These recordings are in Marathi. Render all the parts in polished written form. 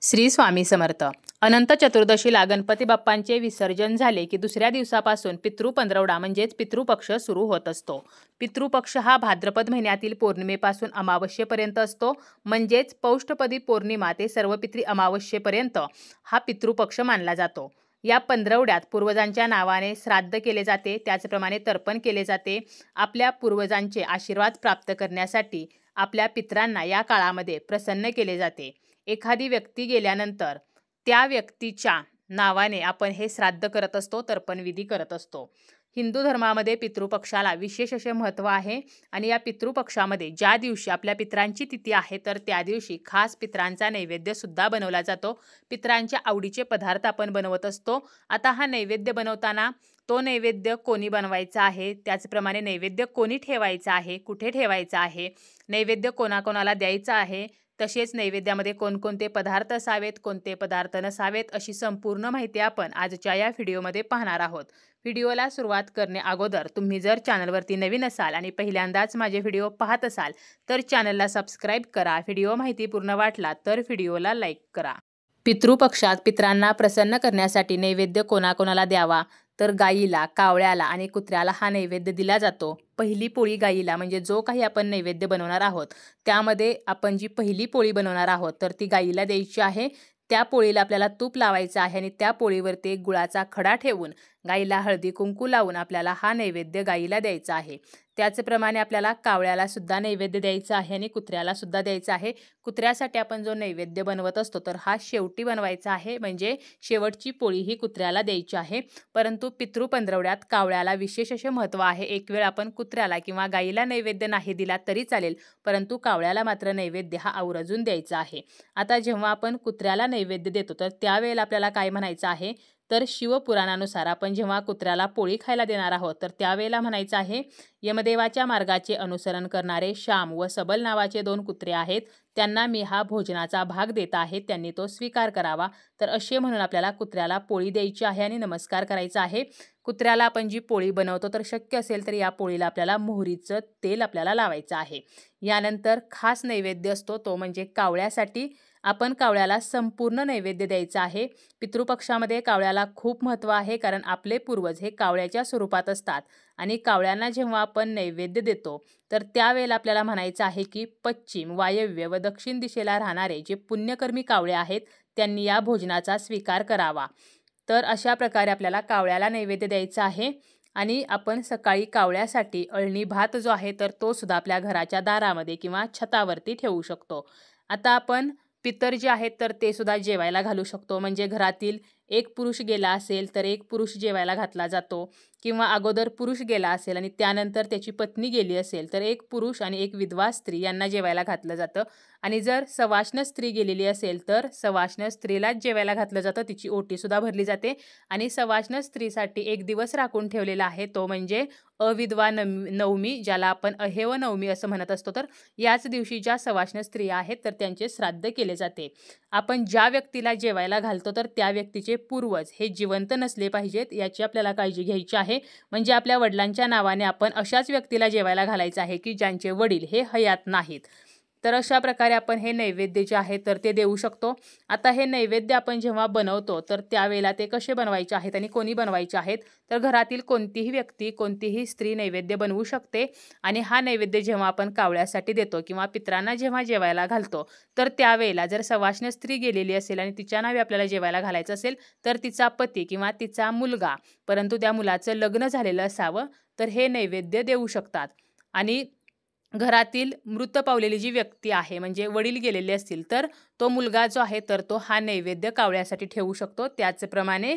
श्री स्वामी समर्थ. अनंत चतुर्दशीला गणपती बाप्पांचे विसर्जन झाले की दुसऱ्या दिवसापासून पितृ पंधरवडा म्हणजेच पितृपक्ष सुरू होत असतो. पितृपक्ष हा भाद्रपद महिन्यातील पौर्णिमेपासून अमावस्येपर्यंत असतो. म्हणजेच पौष्टपदी पौर्णिमा ते सर्वपित्री अमावस्येपर्यंत हा पितृपक्ष मानला जातो. या पंधरवड्यात पूर्वजांच्या नावाने श्राद्ध केले जाते, त्याचप्रमाणे तर्पण केले जाते. आपल्या पूर्वजांचे आशीर्वाद प्राप्त करण्यासाठी आपल्या पितरांना या काळामध्ये प्रसन्न केले जाते. एखादी व्यक्ती गेल्यानंतर त्या व्यक्तीच्या नावाने आपण हे श्राद्ध करत असतो, तर्पणविधी करत असतो. हिंदू धर्मामध्ये पितृपक्षाला विशेष असे महत्त्व आहे आणि या पितृपक्षामध्ये ज्या दिवशी आपल्या पितरांची तिथी आहे तर त्या दिवशी खास पितरांचा नैवेद्य सुद्धा बनवला जातो. पितरांच्या आवडीचे पदार्थ आपण बनवत असतो. आता हा नैवेद्य बनवताना तो नैवेद्य कोणी बनवायचा आहे, त्याचप्रमाणे नैवेद्य कोणी ठेवायचा आहे, कुठे ठेवायचा आहे, नैवेद्य कोणाकोणाला द्यायचा आहे, तसेच नैवेद्यामध्ये कोणकोणते पदार्थ असावेत, कोणते पदार्थ नसावेत, अशी संपूर्ण माहिती आपण आजच्या या व्हिडिओमध्ये पाहणार आहोत. व्हिडिओला सुरुवात करणे अगोदर तुम्ही जर चॅनलवरती नवीन असाल आणि पहिल्यांदाच माझे व्हिडिओ पाहत असाल तर चॅनलला सबस्क्राईब करा. व्हिडिओ माहितीपूर्ण वाटला तर व्हिडिओला लाईक करा. पितृपक्षात पितरांना प्रसन्न करण्यासाठी नैवेद्य कोणाकोणाला द्यावा तर गायीला, कावळ्याला आणि कुत्र्याला हा नैवेद्य दिला जातो. पहिली पोळी गायीला म्हणजे जो काही आपण नैवेद्य बनवणार आहोत त्यामध्ये आपण जी पहिली पोळी बनवणार आहोत तर ती गायीला द्यायची आहे. त्या पोळीला आपल्याला तूप लावायचं आहे आणि त्या पोळीवरती एक गुळाचा खडा ठेवून गायीला हळदी कुंकू लावून आपल्याला हा नैवेद्य गायीला द्यायचा आहे. त्याचप्रमाणे आपल्याला कावळ्याला सुद्धा नैवेद्य द्यायचा आहे आणि कुत्र्याला सुद्धा द्यायचा आहे. कुत्र्यासाठी आपण जो नैवेद्य बनवत असतो तर हा शेवटी बनवायचा आहे, म्हणजे शेवटची पोळी ही कुत्र्याला द्यायची आहे. परंतु पितृ पंधरवड्यात कावळ्याला विशेष असे महत्त्व आहे. एक वेळ आपण कुत्र्याला किंवा गायीला नैवेद्य नाही दिला तरी चालेल, परंतु कावळ्याला मात्र नैवेद्य हा आवर्जून द्यायचा आहे. आता जेव्हा आपण कुत्र्याला नैवेद्य देतो तर त्यावेळेला आपल्याला काय म्हणायचं आहे तर शिवपुराणानुसार आपण जेव्हा कुत्र्याला पोळी खायला देणार आहोत तर त्यावेळेला म्हणायचं आहे, यमदेवाच्या मार्गाचे अनुसरण करणारे श्याम व सबल नावाचे 2 कुत्रे आहेत, त्यांना मी हा भोजनाचा भाग देत आहे, त्यांनी तो स्वीकार करावा. तर असे म्हणून आपल्याला कुत्र्याला पोळी द्यायची आहे आणि नमस्कार करायचा आहे. कुत्र्याला आपण जी पोळी बनवतो तर शक्य असेल तर या पोळीला आपल्याला मोहरीचं तेल आपल्याला लावायचं आहे. यानंतर खास नैवेद्य असतो तो म्हणजे कावळ्यासाठी आपण कावळ्याला संपूर्ण नैवेद्य द्यायचा आहे. पितृपक्षामध्ये कावळ्याला खूप महत्त्व आहे, कारण आपले पूर्वज हे कावळ्याच्या स्वरूपात असतात आणि कावळ्यांना जेव्हा आपण नैवेद्य देतो तर त्यावेळेला आपल्याला म्हणायचं आहे की पश्चिम, वायव्य व दक्षिण दिशेला राहणारे जे पुण्यकर्मी कावळे आहेत त्यांनी या भोजनाचा स्वीकार करावा. तर अशा प्रकारे आपल्याला कावळ्याला नैवेद्य द्यायचा आहे. आणि आपण सकाळी कावळ्यासाठी अळणी भात जो आहे तर तो सुद्धा आपल्या घराच्या दारामध्ये किंवा छतावरती ठेवू शकतो. आता आपण पितर जे आहेत तर ते सुद्धा जेवायला घालू शकतो. म्हणजे घरातील एक पुरुष गेला असेल तर एक पुरुष जेवायला घातला जातो, किंवा अगोदर पुरुष गेला असेल आणि त्यानंतर त्याची पत्नी गेली असेल तर एक पुरुष आणि एक विधवा स्त्री यांना जेवायला घातलं जातं. आणि जर सवाष्ण स्त्री गेलेली असेल तर सवाष्ण स्त्रीलाच जेवायला घातलं जातं, तिची ओटी सुद्धा भरली जाते. आणि सवाष्ण स्त्रीसाठी एक दिवस राखून ठेवलेला आहे तो म्हणजे अविधवा नवमी, ज्याला आपण अहेव नवमी असं म्हणत असतो. तर याच दिवशी ज्या सवाष्ण स्त्रिया आहेत तर त्यांचे श्राद्ध केले जाते. आपण ज्या व्यक्तीला जेवायला घालतो तर त्या व्यक्तीचे पूर्वज हे जिवंत नसले पाहिजेत, याची आपल्याला काळजी घ्यायची आहे. म्हणजे आपल्या वडिलांच्या नावाने आपण अशाच व्यक्तीला जेवायला घालायचं आहे की ज्यांचे वडील हे हयात नाहीत. तर अशा प्रकारे आपण हे नैवेद्य जे आहे तर ते देऊ शकतो. आता हे नैवेद्य आपण जेव्हा बनवतो तर त्यावेळेला ते कसे बनवायचे आहेत आणि कोणी बनवायचे आहेत तर घरातील कोणतीही व्यक्ती, कोणतीही स्त्री नैवेद्य बनवू शकते. आणि हा नैवेद्य जेव्हा आपण कावळ्यासाठी देतो किंवा पितरांना जेव्हा जेवायला घालतो तर त्यावेळेला जर सवाष्ण स्त्री गेलेली असेल आणि तिच्या नावे आपल्याला जेवायला घालायचं असेल तर तिचा पती किंवा तिचा मुलगा, परंतु त्या मुलाचं लग्न झालेलं असावं तर हे नैवेद्य देऊ शकतात. आणि घरातील मृत पावलेली जी व्यक्ती आहे म्हणजे वडील गेलेले असतील तर तो मुलगा जो आहे तर तो हा नैवेद्य कावळ्यासाठी ठेवू शकतो. त्याचप्रमाणे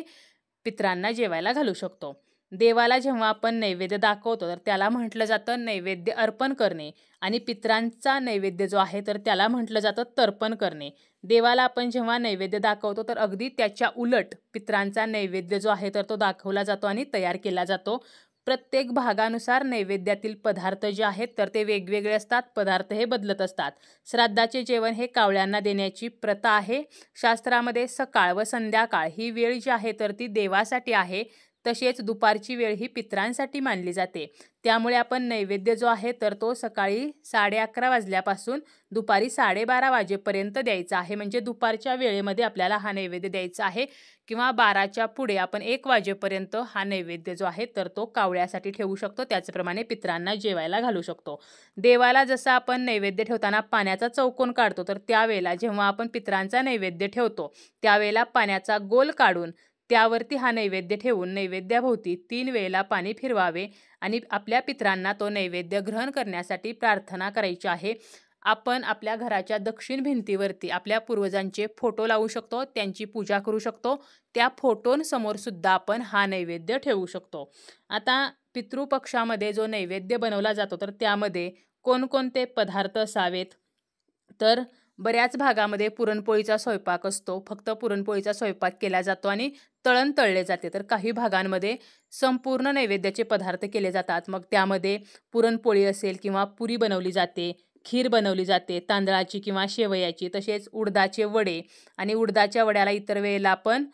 पितरांना जेवायला घालू शकतो. देवाला जेव्हा आपण नैवेद्य दाखवतो तर त्याला म्हटलं जातं नैवेद्य अर्पण करणे, आणि पितरांचा नैवेद्य जो आहे तर त्याला म्हटलं जातं तर्पण करणे. देवाला आपण जेव्हा नैवेद्य दाखवतो तर अगदी त्याच्या उलट पितरांचा नैवेद्य जो आहे तर तो दाखवला जातो आणि तयार केला जातो. प्रत्येक भागानुसार नैवेद्यातील पदार्थ जे आहेत तर ते वेगवेगळे असतात, पदार्थ हे बदलत असतात. श्राद्धाचे जेवण हे कावळ्यांना देण्याची प्रथा आहे. शास्त्रामध्ये सकाळ व संध्याकाळ ही वेळ जी आहे तर ती देवासाठी आहे. तसेच दुपारची वेळ ही पितरांसाठी मानली जाते. त्यामुळे आपण नैवेद्य जो आहे तर तो सकाळी 11:30 वाजल्यापासून दुपारी 12:30 वाजेपर्यंत द्यायचा आहे. म्हणजे दुपारच्या वेळेमध्ये आपल्याला हा नैवेद्य द्यायचा आहे किंवा 12च्या पुढे आपण 1 वाजेपर्यंत हा नैवेद्य जो आहे तर तो कावळ्यासाठी ठेवू शकतो. त्याचप्रमाणे पितरांना जेवायला घालू शकतो. देवाला जसं आपण नैवेद्य ठेवताना पाण्याचा चौकोन काढतो, तर त्यावेळेला जेव्हा आपण पितरांचा नैवेद्य ठेवतो त्यावेळेला पाण्याचा गोल काढून त्यावरती हा नैवेद्य ठेवून नैवेद्याभोवती 3 वेळेला पाणी फिरवावे आणि आपल्या पितरांना तो नैवेद्य ग्रहण करण्यासाठी प्रार्थना करायची आहे. आपण आपल्या घराच्या दक्षिण भिंतीवरती आपल्या पूर्वजांचे फोटो लावू शकतो, त्यांची पूजा करू शकतो. त्या फोटोंसमोर सुद्धा आपण हा नैवेद्य ठेवू शकतो. आता पितृपक्षामध्ये जो नैवेद्य बनवला जातो तर त्यामध्ये कोणकोणते पदार्थ असावेत, तर बऱ्याच भागामध्ये पुरणपोळीचा स्वयंपाक असतो. फक्त पुरणपोळीचा स्वयंपाक केला जातो आणि तळण तळले जाते. तर काही भागांमध्ये संपूर्ण नैवेद्याचे पदार्थ केले जातात. मग त्यामध्ये पुरणपोळी असेल किंवा पुरी बनवली जाते, खीर बनवली जाते तांदळाची किंवा शेवयाची, तसेच उडदाचे वडे आणि उडदाच्या वड्याला इतर वेळेला आपण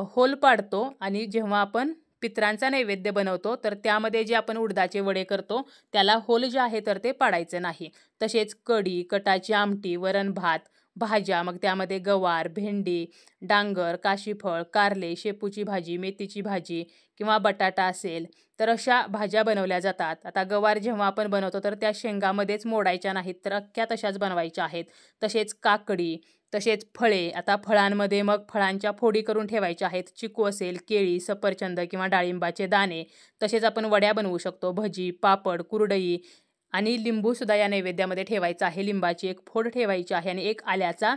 होल पाडतो आणि जेव्हा आपण पितरांचा नैवेद्य बनवतो तर त्यामध्ये जे आपण उडदाचे वडे करतो त्याला होल जे आहे तर ते पाडायचं नाही. तसेच कढी, कटाची आमटी, वरण भात, भाज्या, मग त्यामध्ये गवार, भेंडी, डांगर, काशीफळ, कारले, शेपूची भाजी, मेथीची भाजी किंवा बटाटा असेल तर अशा भाज्या बनवल्या जातात. आता गवार जेव्हा आपण बनवतो तर त्या शेंगामध्येच मोडायच्या नाहीत, तर अख्ख्या तशाच बनवायच्या आहेत. तसेच काकडी, तसेच फळे, आता फळांमध्ये मग फळांच्या फोडी करून ठेवायच्या आहेत. चिकू असेल, केळी, सफरचंद किंवा डाळिंबाचे दाणे. तसेच आपण वड्या बनवू शकतो, भजी, पापड, कुरडई आणि लिंबूसुद्धा या नैवेद्यामध्ये ठेवायचा आहे. लिंबाची एक फोड ठेवायची आहे आणि एक आल्याचा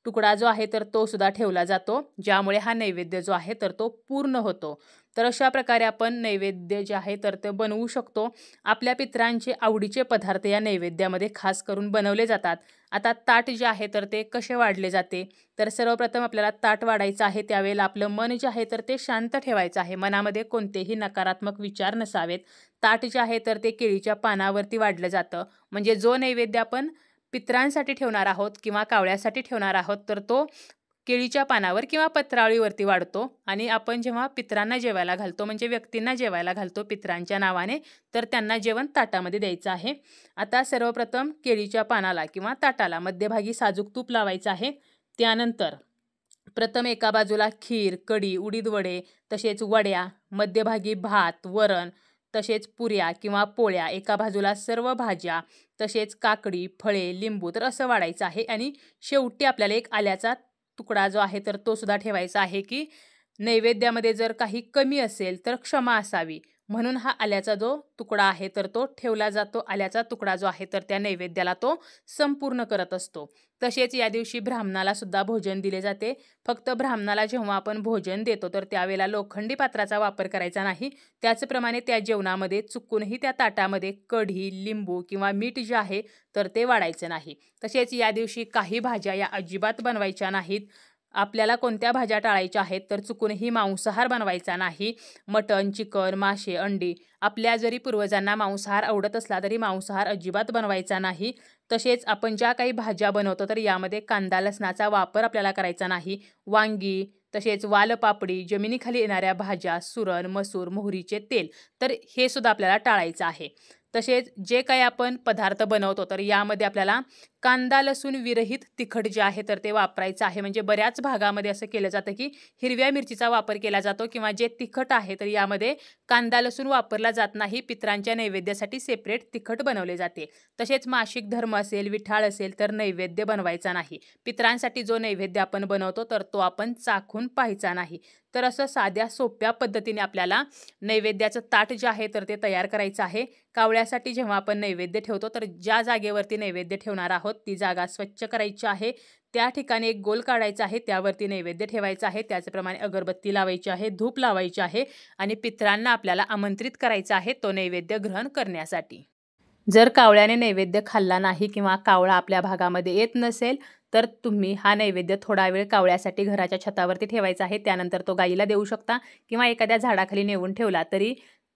तुकडा जो आहे तर तो सुद्धा ठेवला जातो, ज्यामुळे हा नैवेद्य जो आहे तर तो पूर्ण होतो. तर अशा प्रकारे आपण नैवेद्य जे आहे तर ते बनवू शकतो. आपल्या पितरांचे आवडीचे पदार्थ या नैवेद्यामध्ये खास करून बनवले जातात. आता ताट जे आहे तर ते कसे वाढले जाते, तर सर्वप्रथम आपल्याला ताट वाढायचं आहे त्यावेळेला आपलं मन जे आहे तर ते शांत ठेवायचं आहे. मनामध्ये कोणतेही नकारात्मक विचार नसावेत. ताट जे आहे तर ते केळीच्या पानावरती वाढलं जातं. म्हणजे जो नैवेद्य आपण पितरांसाठी ठेवणार आहोत किंवा कावळ्यासाठी ठेवणार आहोत तर तो केळीच्या पानावर किंवा पत्रावळीवरती वाढतो आणि आपण जेव्हा पितरांना जेवायला घालतो, म्हणजे व्यक्तींना जेवायला घालतो पितरांच्या नावाने, तर त्यांना जेवण ताटामध्ये द्यायचं आहे. आता सर्वप्रथम केळीच्या पानाला किंवा ताटाला मध्यभागी साजूक तूप लावायचं आहे. त्यानंतर प्रथम एका बाजूला खीर, कढी, उडीद वडे, तसेच वड्या, मध्यभागी भात, वरण, तसेच पुऱ्या किंवा पोळ्या, एका बाजूला सर्व भाज्या, तसेच काकडी, फळे, लिंबू, तर असं वाढायचं आहे. आणि शेवटी आपल्याला एक आल्याचा तुकडा जो आहे तर तो सुद्धा ठेवायचा आहे की नैवेद्यामध्ये जर काही कमी असेल तर क्षमा असावी, म्हणून हा आल्याचा जो तुकडा आहे तर तो ठेवला जातो. आल्याचा तुकडा जो आहे तर त्या नैवेद्याला तो संपूर्ण करत असतो. तसेच या दिवशी ब्राह्मणाला सुद्धा भोजन दिले जाते. फक्त ब्राह्मणाला जेव्हा आपण भोजन देतो तर त्यावेळेला लोखंडी पात्राचा वापर करायचा नाही. त्याचप्रमाणे त्या जेवणामध्ये चुकूनही त्या ताटामध्ये कढी, लिंबू किंवा मीठ जे आहे तर ते वाढायचं नाही. तसेच या दिवशी काही भाज्या या अजिबात बनवायच्या नाहीत. आपल्याला कोणत्या भाज्या टाळायच्या आहेत, तर चुकूनही मांसाहार बनवायचा नाही. मटण, चिकन, मासे, अंडी, आपल्या जरी पूर्वजांना मांसाहार आवडत असला तरी मांसाहार अजिबात बनवायचा नाही. तसेच आपण ज्या काही भाज्या बनवतो तर यामध्ये कांदा लसणाचा वापर आपल्याला करायचा नाही. वांगी, तसेच वालपापडी, जमिनीखाली येणाऱ्या भाज्या, सुरण, मसूर, मोहरीचे तेल, तर हे सुद्धा आपल्याला टाळायचं आहे. तसेच जे काही आपण पदार्थ बनवतो तर यामध्ये आपल्याला कांदा लसूण विरहित तिखट जे आहे तर ते वापरायचं आहे. म्हणजे बऱ्याच भागामध्ये असं केलं जातं की हिरव्या मिरचीचा वापर केला जातो किंवा जे तिखट आहे तर यामध्ये कांदा लसूण वापरला जात नाही. पितरांच्या नैवेद्यासाठी सेपरेट तिखट बनवले जाते. तसेच मासिक धर्म असेल, विठाळ असेल तर नैवेद्य बनवायचा नाही. पितरांसाठी जो नैवेद्य आपण बनवतो तर तो आपण चाखून पाहायचा नाही. तर असं साध्या सोप्या पद्धतीने आपल्याला नैवेद्याचं ताट जे आहे तर ते तयार करायचं आहे. कावळ्यासाठी जेव्हा आपण नैवेद्य ठेवतो तर ज्या जागेवरती नैवेद्य ठेवणार आहोत ती जागा स्वच्छ करायची आहे. त्या ठिकाणी एक गोल काढायचा आहे, त्यावरती नैवेद्य ठेवायचा आहे. त्याचप्रमाणे अगरबत्ती लावायची आहे, धूप लावायची आहे आणि पितरांना आपल्याला आमंत्रित करायचं आहे तो नैवेद्य ग्रहण करण्यासाठी. जर कावळ्याने नैवेद्य खाल्ला नाही किंवा कावळा आपल्या भागामध्ये येत नसेल तर तुम्ही हा नैवेद्य थोडा वेळ कावळ्यासाठी घराच्या छतावरती ठेवायचा आहे. त्यानंतर तो गाईला देऊ शकता किंवा एखाद्या झाडाखाली नेऊन ठेवला तरी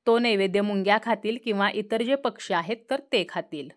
तो नैवेद्य मुंग्या खातील किंवा इतर जे पक्षी आहेत तर ते खातील.